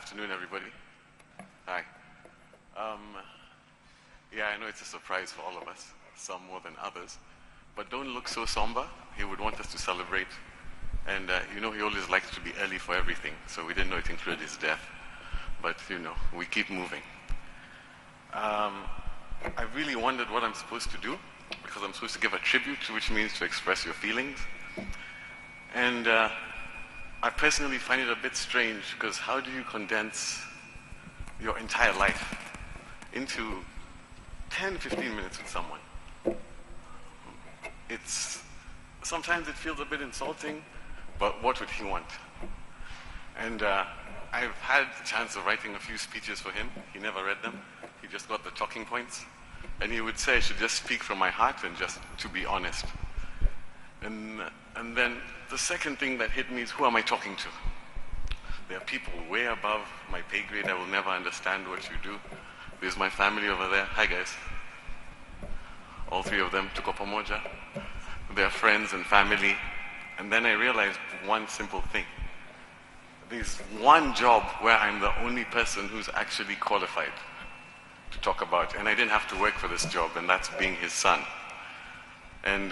afternoon, everybody. Hi. Um, yeah, I know it's a surprise for all of us, some more than others, but don't look so somber. He would want us to celebrate. And he always likes to be early for everything, so we didn't know it included his death. But, we keep moving. I really wondered what I'm supposed to do, because I'm supposed to give a tribute, which means to express your feelings. And I personally find it a bit strange, because how do you condense your entire life into 10, 15 minutes with someone? Sometimes it feels a bit insulting, but what would he want? And I've had the chance of writing a few speeches for him. He never read them. He just got the talking points. And he would say I should just speak from my heart and just to be honest. And then the second thing that hit me is, who am I talking to? There are people way above my pay grade. I will never understand what you do. There's my family over there. Hi, guys. All three of them, tuko pamoja. They're friends and family. And then I realized one simple thing. There's one job where I'm the only person who's actually qualified to talk about. And I didn't have to work for this job, and that's being his son. And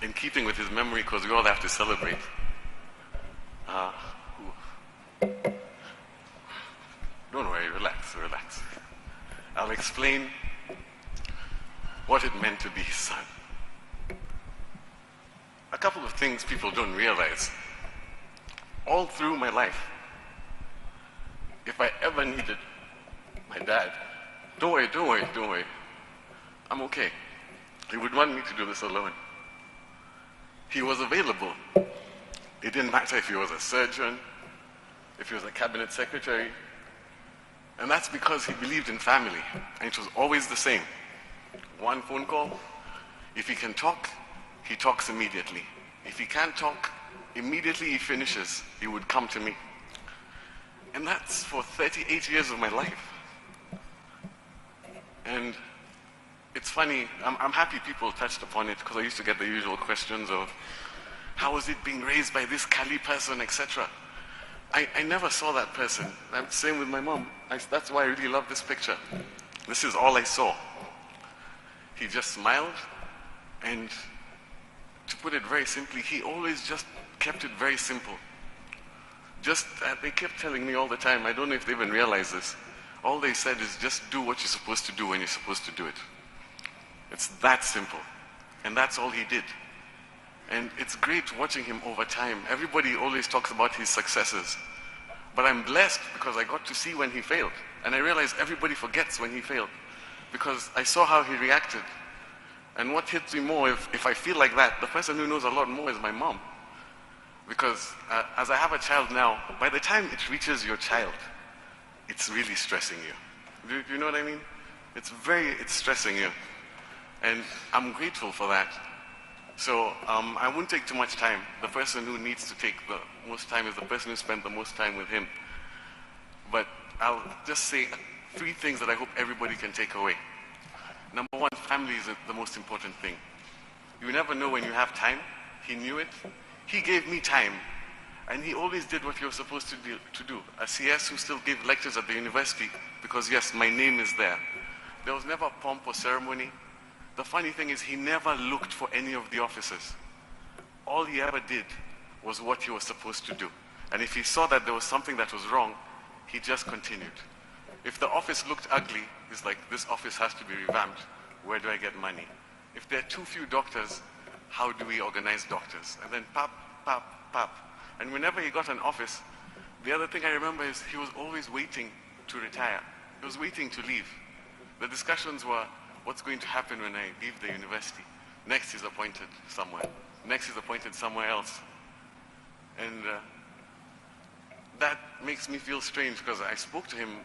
in keeping with his memory, because we all have to celebrate. Don't worry, relax. I'll explain what it meant to be his son. A couple of things people don't realize. All through my life, if I ever needed my dad, don't worry. I'm okay. He would want me to do this alone. He was available. It didn't matter if he was a surgeon, if he was a cabinet secretary. And that's because he believed in family. And it was always the same. One phone call. If he can talk, he talks immediately. If he can't talk, immediately he finishes, he would come to me. And that's for 38 years of my life. And it's funny, I'm happy people touched upon it, because I used to get the usual questions of, how was it being raised by this Kali person, etc. I never saw that person. Same with my mom. That's why I really love this picture. This is all I saw. He just smiled, and to put it very simply, he always just kept it very simple. They kept telling me all the time, I don't know if they even realize this, all they said is just do what you're supposed to do when you're supposed to do it. It's that simple. And that's all he did. And it's great watching him over time. Everybody always talks about his successes. But I'm blessed because I got to see when he failed. And I realized everybody forgets when he failed, because I saw how he reacted. And what hits me more, if I feel like that, the person who knows a lot more is my mom. Because as I have a child now, by the time it reaches your child, it's really stressing you. Do you know what I mean? It's stressing you. And I'm grateful for that. So I won't take too much time. The person who needs to take the most time is the person who spent the most time with him. But I'll just say 3 things that I hope everybody can take away. Number 1, family is the most important thing. You never know when you have time. He knew it. He gave me time. And he always did what he was supposed to do. A CS who still gave lectures at the university, because yes, my name is there. There was never pomp or ceremony. The funny thing is, he never looked for any of the offices. All he ever did was what he was supposed to do. And if he saw that there was something that was wrong, he just continued. If the office looked ugly, he's like, this office has to be revamped. Where do I get money? If there are too few doctors, how do we organize doctors? And then pap. And whenever he got an office, the other thing I remember is he was always waiting to retire. He was waiting to leave. The discussions were, what's going to happen when I leave the university? Next he's appointed somewhere. Next he's appointed somewhere else. And that makes me feel strange, because I spoke to him,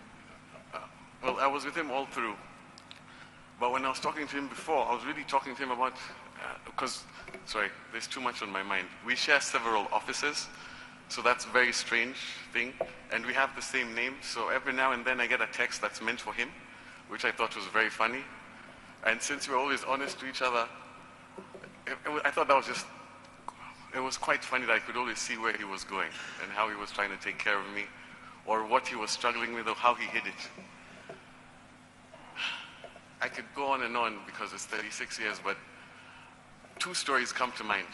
I was with him all through. But when I was talking to him before, I was really talking to him about, there's too much on my mind. We share several offices, so that's a very strange thing. And we have the same name, so every now and then I get a text that's meant for him, which I thought was very funny. And since we're always honest to each other, I thought that was it was quite funny that I could always see where he was going and how he was trying to take care of me, or what he was struggling with or how he hid it. I could go on and on because it's 36 years, but two stories come to mind.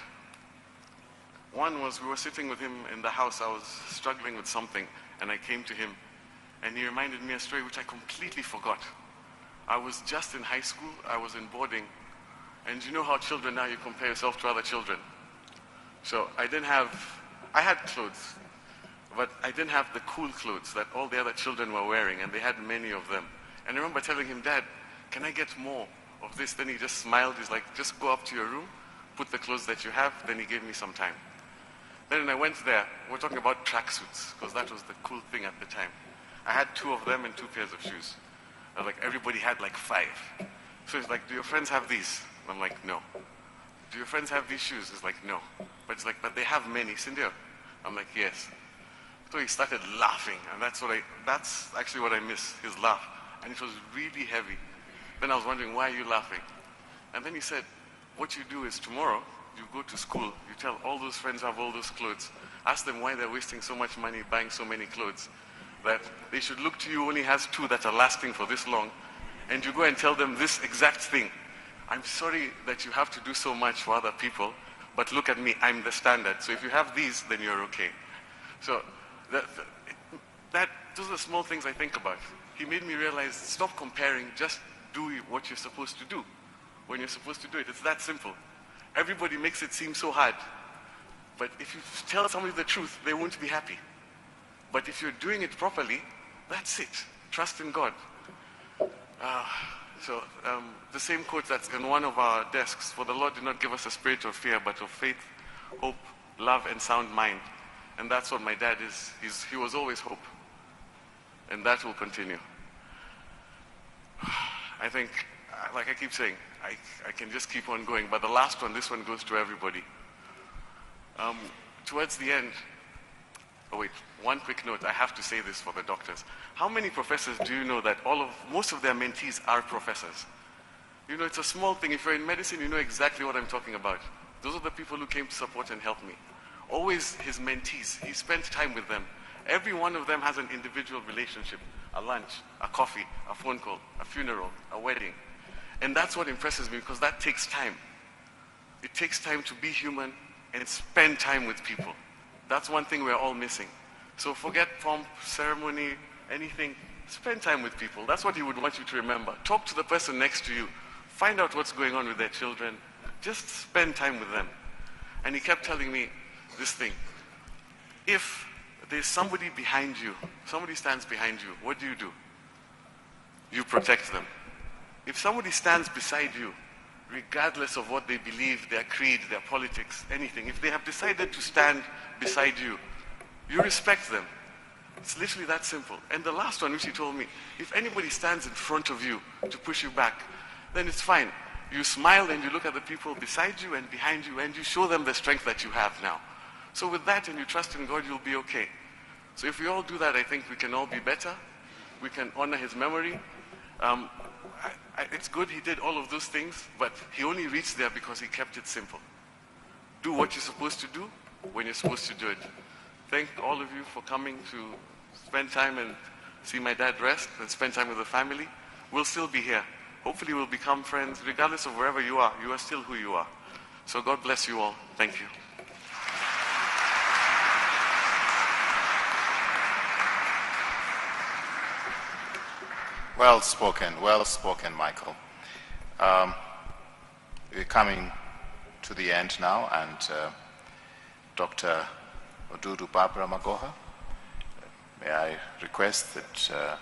One was we were sitting with him in the house. I was struggling with something, and I came to him, and he reminded me a story which I completely forgot. I was just in high school. I was in boarding, and you know how children now, you compare yourself to other children. So I had clothes, but I didn't have the cool clothes that all the other children were wearing, and they had many of them. And I remember telling him, "Dad, can I get more of this?" Then he just smiled. He's like, "Just go up to your room, put the clothes that you have." Then he gave me some time. Then when I went there, we're talking about tracksuits, because that was the cool thing at the time. I had 2 of them and 2 pairs of shoes. I was like, everybody had like 5. So he's like, "Do your friends have these?" I'm like, "No." "Do your friends have these shoes?" He's like, "No." But it's like, "But they have many, Cindy." I'm like, "Yes." So he started laughing, and that's actually what I miss, his laugh. And it was really heavy. Then I was wondering, "Why are you laughing?" And then he said, "What you do is tomorrow, you go to school, you tell all those friends who have all those clothes, ask them why they're wasting so much money buying so many clothes, that they should look to you who only has 2 that are lasting for this long, and you go and tell them this exact thing. I'm sorry that you have to do so much for other people, but look at me, I'm the standard. So if you have these, then you're okay." So those are small things I think about. He made me realize, stop comparing, just do what you're supposed to do when you're supposed to do it. It's that simple. Everybody makes it seem so hard. But if you tell somebody the truth, they won't be happy. But if you're doing it properly, that's it. Trust in God. The same quote that's in one of our desks: "For the Lord did not give us a spirit of fear, but of faith, hope, love, and sound mind." And that's what my dad is. He was always hope. And that will continue. I think, like I keep saying, I can just keep on going. But the last one, this one goes to everybody. Towards the end, one quick note. I have to say this for the doctors. How many professors do you know that most of their mentees are professors? You know, it's a small thing. If you're in medicine, you know exactly what I'm talking about. Those are the people who came to support and help me. Always his mentees. He spent time with them. Every one of them has an individual relationship. A lunch, a coffee, a phone call, a funeral, a wedding. And that's what impresses me, because that takes time. It takes time to be human and spend time with people. That's one thing we're all missing. So forget pomp, ceremony, anything. Spend time with people. That's what he would want you to remember. Talk to the person next to you. Find out what's going on with their children. Just spend time with them. And he kept telling me this thing. If there's somebody behind you, somebody stands behind you, what do? You protect them. If somebody stands beside you, regardless of what they believe, their creed, their politics, anything, if they have decided to stand beside you, you respect them. It's literally that simple. And the last one, which he told me, if anybody stands in front of you to push you back, then it's fine. You smile and you look at the people beside you and behind you, and you show them the strength that you have now. So with that, and you trust in God, you'll be okay. So if we all do that, I think we can all be better. We can honor his memory. It's good he did all of those things, but he only reached there because he kept it simple. Do what you're supposed to do when you're supposed to do it. Thank all of you for coming to spend time and see my dad rest and spend time with the family. We'll still be here. Hopefully we'll become friends. Regardless of wherever you are still who you are. So God bless you all. Thank you. Well spoken, Michael. We're coming to the end now, and Dr. Odudu Barbara Magoha, may I request that